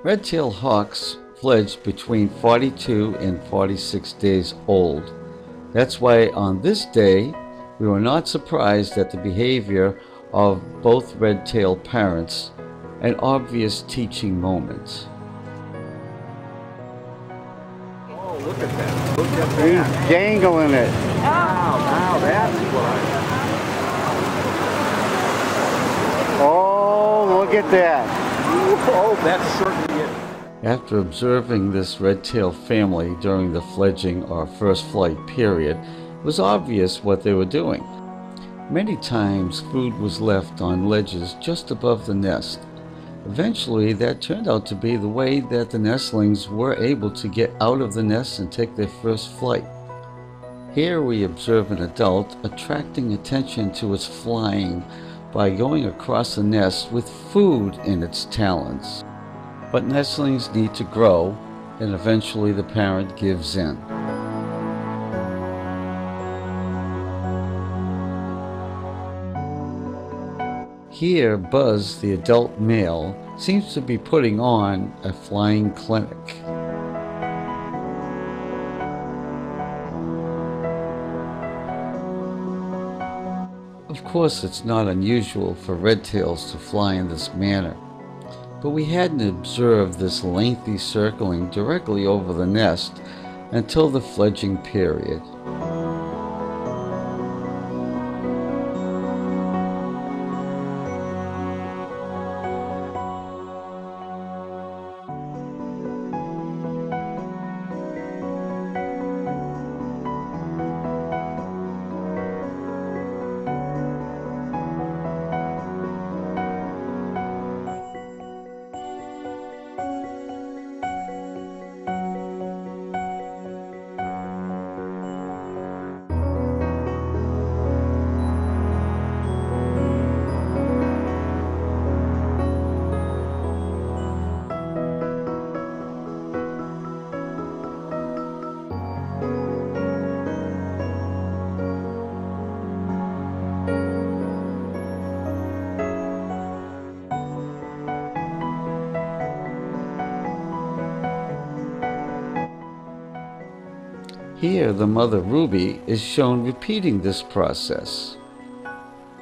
Red-tailed hawks fledge between 42 and 46 days old. That's why on this day, we were not surprised at the behavior of both red-tailed parents, an obvious teaching moment. Oh, look at that. Look at He's that. dangling it. Now that's what Oh, look at that. Oh, that's certainly it. After observing this red-tailed family during the fledging or first flight period, it was obvious what they were doing. Many times food was left on ledges just above the nest. Eventually, that turned out to be the way that the nestlings were able to get out of the nest and take their first flight. Here we observe an adult attracting attention to its flying by going across the nest with food in its talons. But nestlings need to grow, and eventually the parent gives in. Here, Buzz, the adult male, seems to be putting on a flying clinic. Of course, it's not unusual for red-tails to fly in this manner, but we hadn't observed this lengthy circling directly over the nest until the fledging period. Here, the mother Ruby is shown repeating this process.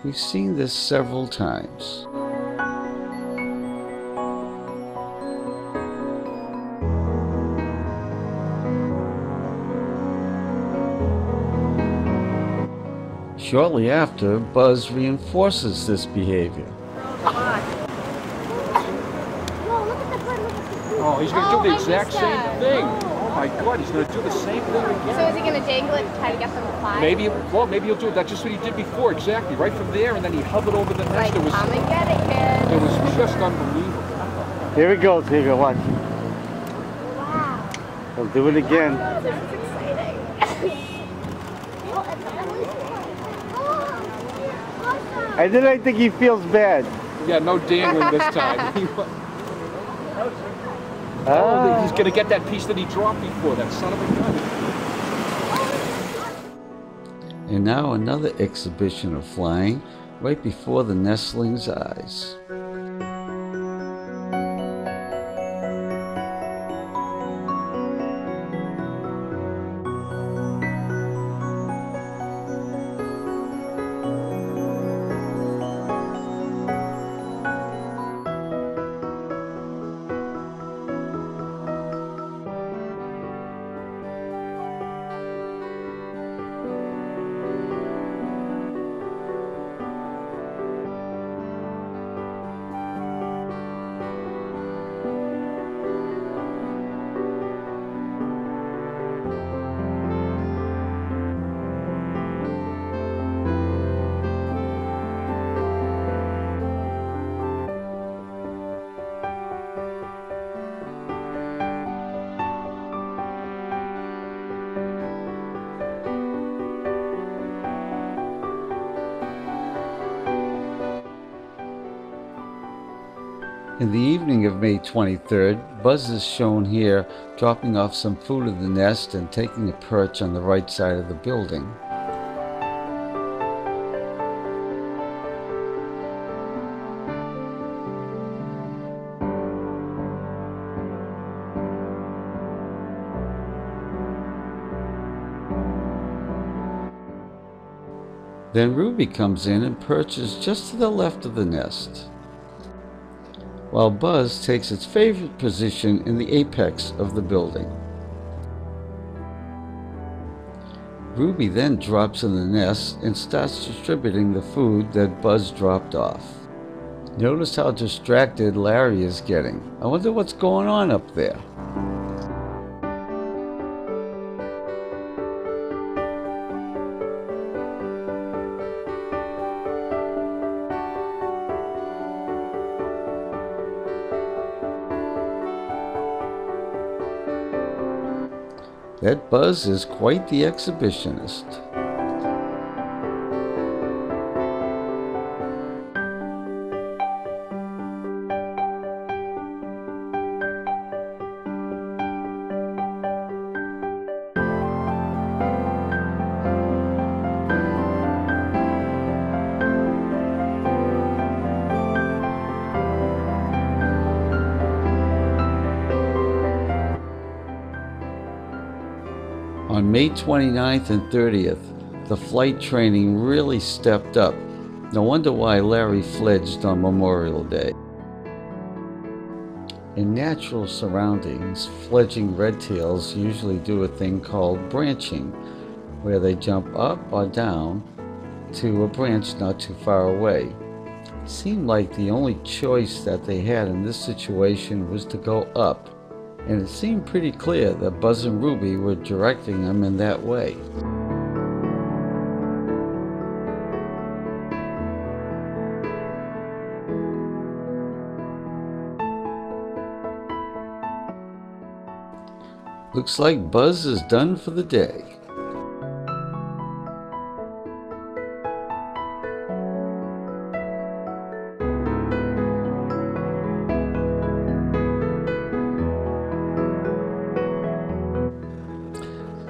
We've seen this several times. Shortly after, Buzz reinforces this behavior. Oh, he's going to do the exact same thing. Oh my God, he's going to do the same thing again. So is he going to dangle it to try to get them to fly? Maybe he'll do it. That's just what he did before, exactly. Right from there, and then he hovered over the nest. Like, come and get it, kid. It was just unbelievable. Here we go, Tigger, watch. Wow. We'll do it again. This is exciting. And then I think he feels bad. Yeah, no dangling this time. Oh, he's going to get that piece that he dropped before, that son of a gun. And now another exhibition of flying right before the nestling's eyes. In the evening of May 23rd, Buzz is shown here dropping off some food in the nest and taking a perch on the right side of the building. Then Ruby comes in and perches just to the left of the nest, while Buzz takes its favorite position in the apex of the building. Ruby then drops in the nest and starts distributing the food that Buzz dropped off. Notice how distracted Larry is getting. I wonder what's going on up there. That Buzz is quite the exhibitionist. On May 29th and 30th, the flight training really stepped up. No wonder why Larry fledged on Memorial Day. In natural surroundings, fledging redtails usually do a thing called branching, where they jump up or down to a branch not too far away. It seemed like the only choice that they had in this situation was to go up, and it seemed pretty clear that Buzz and Ruby were directing them in that way. Looks like Buzz is done for the day.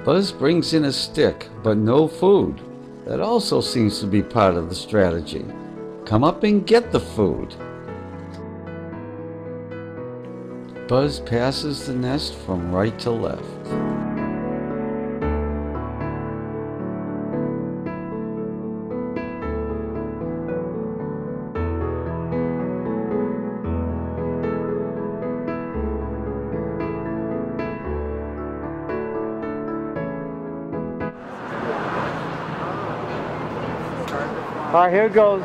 Buzz brings in a stick, but no food. That also seems to be part of the strategy. Come up and get the food. Buzz passes the nest from right to left. All right, here goes.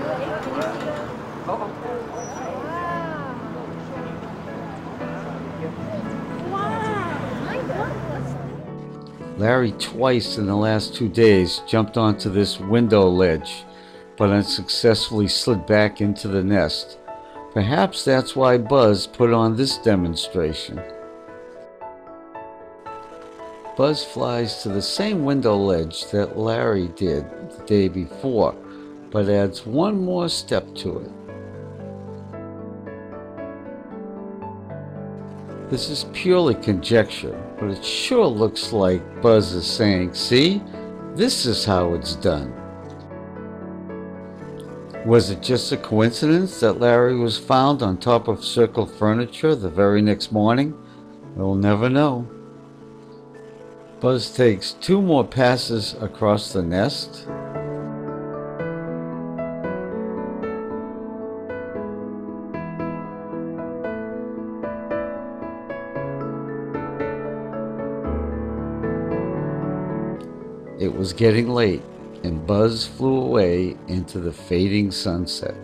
Larry twice in the last 2 days jumped onto this window ledge, but unsuccessfully slid back into the nest. Perhaps that's why Buzz put on this demonstration. Buzz flies to the same window ledge that Larry did the day before, but adds one more step to it. This is purely conjecture, but it sure looks like Buzz is saying, "See, this is how it's done." Was it just a coincidence that Larry was found on top of circle furniture the very next morning? We'll never know. Buzz takes 2 more passes across the nest. It was getting late, and Buzz flew away into the fading sunset.